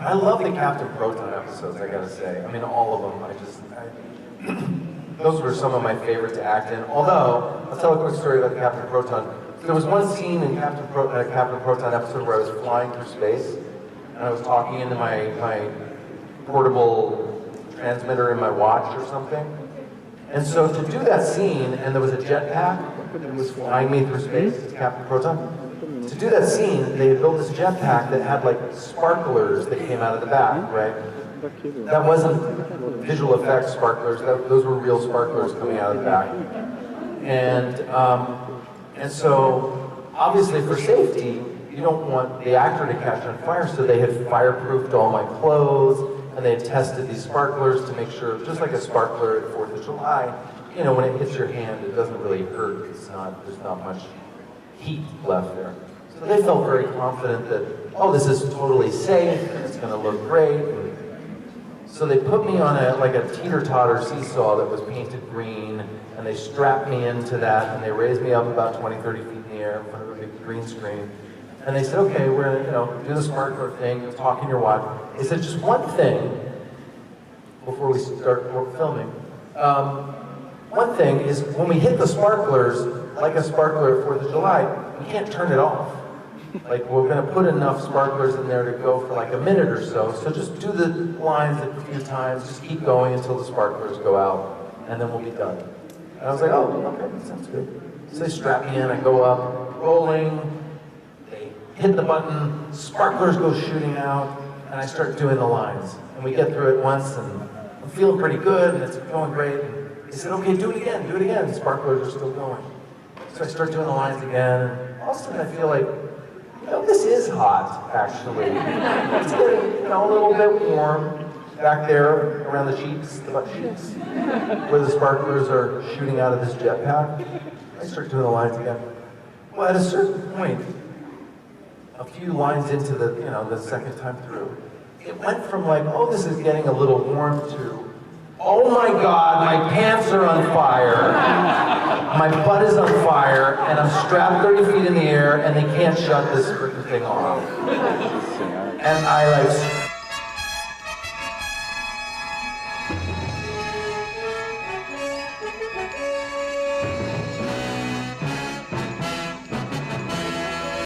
I love the Captain Proton episodes, I gotta say. I mean, all of them. Those were some of my favorite to act in. Although, I'll tell a quick story about the Captain Proton. There was one scene in Captain Proton episode where I was flying through space, and I was talking into my portable transmitter in my watch or something. And so to do that scene, and there was a jetpack that was flying me through space, it's Captain Proton. To do that scene, they had built this jetpack that had like sparklers that came out of the back, right? That wasn't visual effects sparklers, those were real sparklers coming out of the back. And so, obviously for safety, you don't want the actor to catch on fire, so they had fireproofed all my clothes, and they had tested these sparklers to make sure, just like a sparkler at 4th of July, you know, when it hits your hand, it doesn't really hurt, there's not much heat left there. So they felt very confident that, oh, this is totally safe, and it's gonna look great. So they put me on a teeter-totter seesaw that was painted green, and they strapped me into that, and they raised me up about 20, 30 feet in the air in front of a big green screen. And they said, okay, we're gonna, do the sparkler thing, talk in your watch. They said, just one thing before we start filming. One thing is, when we hit the sparklers, like a sparkler at 4th of July, we can't turn it off. Like, we're gonna put enough sparklers in there to go for like a minute or so, so just do the lines a few times, just keep going until the sparklers go out, and then we'll be done. And I was like, oh, okay, that sounds good. So they strap me in, I go up, rolling, they hit the button, sparklers go shooting out, and I start doing the lines. And we get through it once, and I'm feeling pretty good, and it's going great. And they said, okay, do it again, the sparklers are still going. So I start doing the lines again, and all of a sudden I feel like, this is hot, actually. It's getting, a little bit warm back there around the cheeks, the butt cheeks, where the sparklers are shooting out of this jetpack. I start doing the lines again. Well, at a certain point, a few lines into the second time through, it went from like, oh, this is getting a little warm to, oh my God, my pants are on fire. My butt is on fire, and I'm strapped 30 feet in the air, and they can't shut this freaking thing off. And I